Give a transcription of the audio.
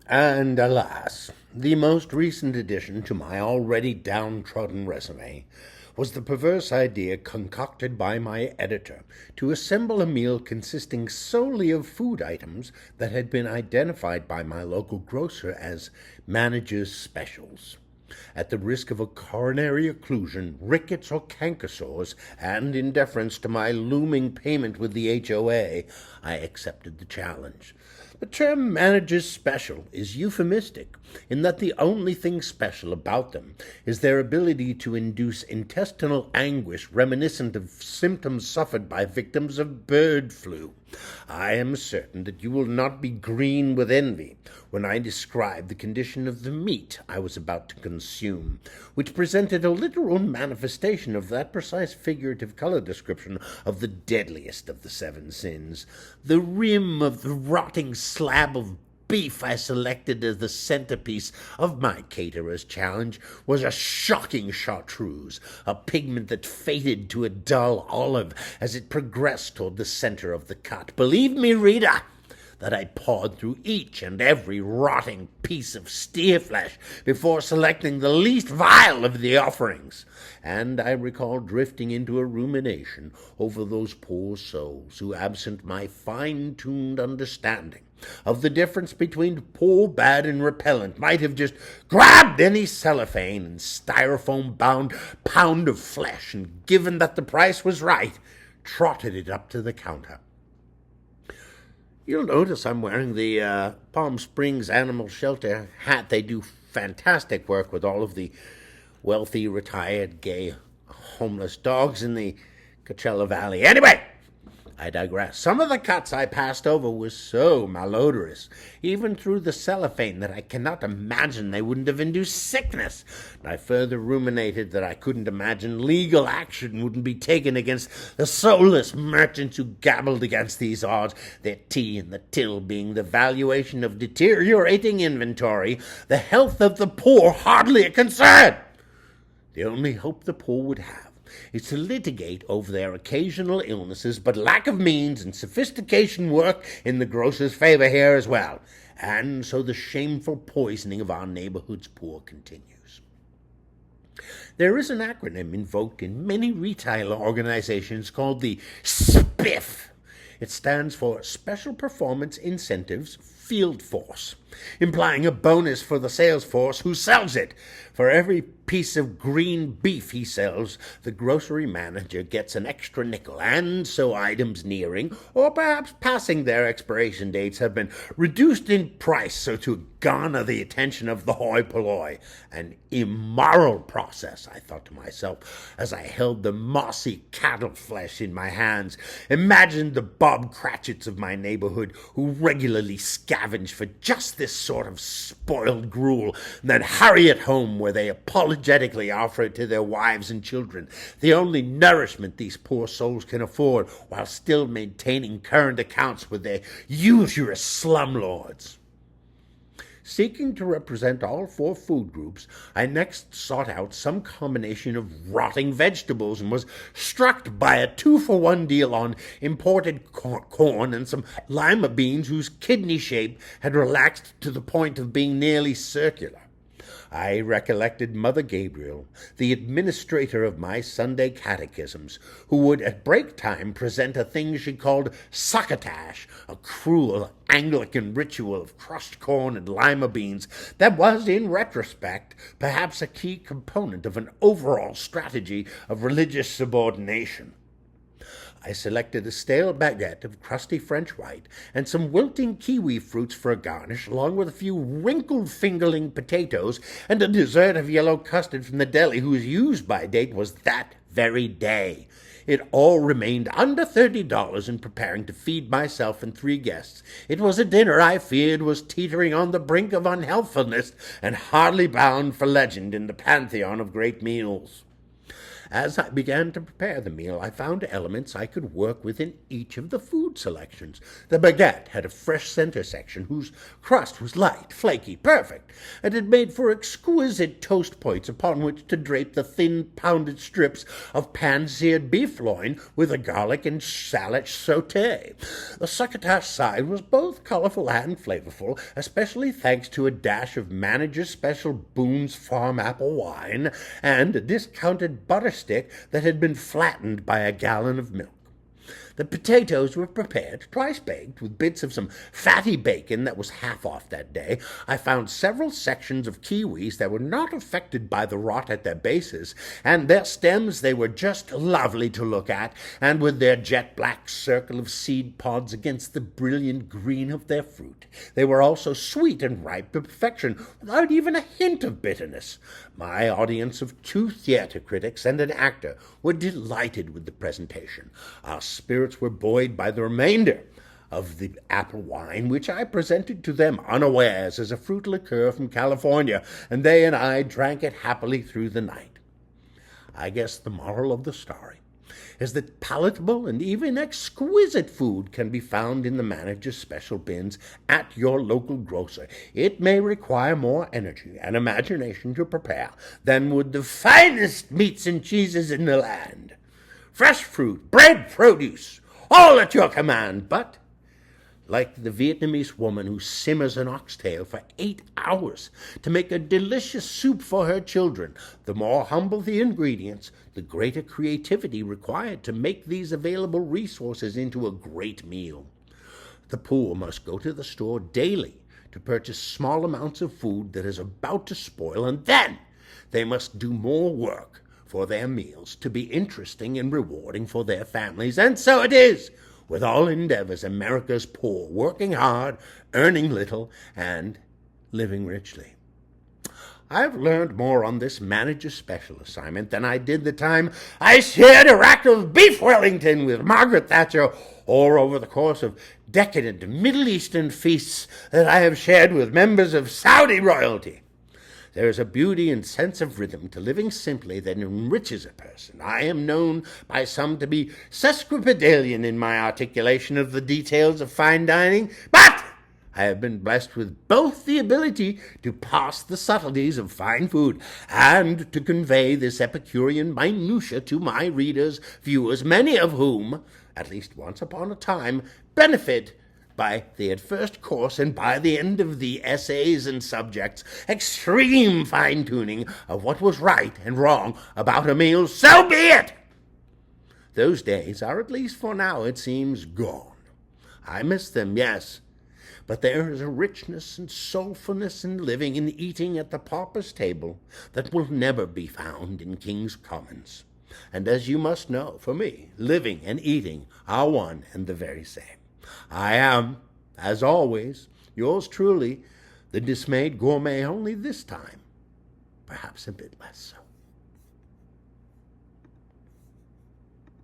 And alas, the most recent addition to my already downtrodden resume was the perverse idea concocted by my editor to assemble a meal consisting solely of food items that had been identified by my local grocer as manager's specials. At the risk of a coronary occlusion, rickets, or canker sores, and in deference to my looming payment with the HOA, I accepted the challenge. The term manager's special is euphemistic in that the only thing special about them is their ability to induce intestinal anguish reminiscent of symptoms suffered by victims of bird flu. I am certain that you will not be green with envy when I describe the condition of the meat I was about to consume, which presented a literal manifestation of that precise figurative color description of the deadliest of the seven sins. The rim of the rotting slab of beef I selected as the centerpiece of my caterer's challenge was a shocking chartreuse, a pigment that faded to a dull olive as it progressed toward the center of the cut. Believe me, reader, that I pawed through each and every rotting piece of steer flesh before selecting the least vile of the offerings, and I recall drifting into a rumination over those poor souls who, absent my fine-tuned understanding of the difference between poor, bad, and repellent, might have just grabbed any cellophane and styrofoam-bound pound of flesh and, given that the price was right, trotted it up to the counter. You'll notice I'm wearing the Palm Springs Animal Shelter hat. They do fantastic work with all of the wealthy, retired, gay, homeless dogs in the Coachella Valley. Anyway, I digress. Some of the cuts I passed over were so malodorous, even through the cellophane, that I cannot imagine they wouldn't have induced sickness. And I further ruminated that I couldn't imagine legal action wouldn't be taken against the soulless merchants who gabbled against these odds, their tea in the till being the valuation of deteriorating inventory, the health of the poor hardly a concern. The only hope the poor would have is to litigate over their occasional illnesses, but lack of means and sophistication work in the grocer's favor here as well. And so the shameful poisoning of our neighborhood's poor continues. There is an acronym invoked in many retail organizations called the SPIF. It stands for Special Performance Incentives Field Force, implying a bonus for the sales force who sells it. For every piece of green beef he sells, the grocery manager gets an extra nickel, and so items nearing or perhaps passing their expiration dates have been reduced in price so to garner the attention of the hoi polloi. An immoral process, I thought to myself as I held the mossy cattle flesh in my hands. Imagine the Bob Cratchits of my neighborhood who regularly scavenge for just this sort of spoiled gruel, and then hurry it home where they apologetically offer it to their wives and children, the only nourishment these poor souls can afford, while still maintaining current accounts with their usurious slumlords. Seeking to represent all four food groups, I next sought out some combination of rotting vegetables and was struck by a 2-for-1 deal on imported corn and some lima beans whose kidney shape had relaxed to the point of being nearly circular. I recollected Mother Gabriel, the administrator of my Sunday catechisms, who would at break time present a thing she called succotash, a cruel Anglican ritual of crushed corn and lima beans that was, in retrospect, perhaps a key component of an overall strategy of religious subordination. I selected a stale baguette of crusty French white and some wilting kiwi fruits for a garnish, along with a few wrinkled fingerling potatoes and a dessert of yellow custard from the deli whose use-by date was that very day. It all remained under $30 in preparing to feed myself and 3 guests. It was a dinner I feared was teetering on the brink of unhealthfulness and hardly bound for legend in the pantheon of great meals. As I began to prepare the meal, I found elements I could work with in each of the food selections. The baguette had a fresh center section whose crust was light, flaky, perfect, and it made for exquisite toast points upon which to drape the thin pounded strips of pan-seared beef loin with a garlic and shallot sauté. The succotash side was both colorful and flavorful, especially thanks to a dash of manager's special Boone's Farm apple wine and a discounted butter stick that had been flattened by a gallon of milk. The potatoes were prepared, twice-baked, with bits of some fatty bacon that was half off that day. I found several sections of kiwis that were not affected by the rot at their bases, and their stems they were just lovely to look at, and with their jet-black circle of seed pods against the brilliant green of their fruit. They were also sweet and ripe to perfection, without even a hint of bitterness. My audience of 2 theater critics and an actor were delighted with the presentation. Our spirits were buoyed by the remainder of the apple wine, which I presented to them unawares as a fruit liqueur from California, and they and I drank it happily through the night. I guess the moral of the story is that palatable and even exquisite food can be found in the manager's special bins at your local grocer. It may require more energy and imagination to prepare than would the finest meats and cheeses in the land. Fresh fruit, bread, produce, all at your command, but like the Vietnamese woman who simmers an oxtail for 8 hours to make a delicious soup for her children, the more humble the ingredients, the greater creativity required to make these available resources into a great meal. The poor must go to the store daily to purchase small amounts of food that is about to spoil, and then they must do more work for their meals to be interesting and rewarding for their families. And so it is with all endeavors, America's poor, working hard, earning little, and living richly. I've learned more on this manager's special assignment than I did the time I shared a rack of beef Wellington with Margaret Thatcher, or over the course of decadent Middle Eastern feasts that I have shared with members of Saudi royalty. There is a beauty and sense of rhythm to living simply that enriches a person. I am known by some to be sesquipedalian in my articulation of the details of fine dining, but I have been blessed with both the ability to pass the subtleties of fine food and to convey this Epicurean minutiae to my readers, viewers, many of whom, at least once upon a time, benefit by the first course and by the end of the essays and subjects, extreme fine-tuning of what was right and wrong about a meal. So be it! Those days are, at least for now, it seems, gone. I miss them, yes, but there is a richness and soulfulness in living and eating at the pauper's table that will never be found in King's Commons. And as you must know, for me, living and eating are one and the very same. I am, as always, yours truly, the Dismayed Gourmet, only this time, perhaps a bit less so.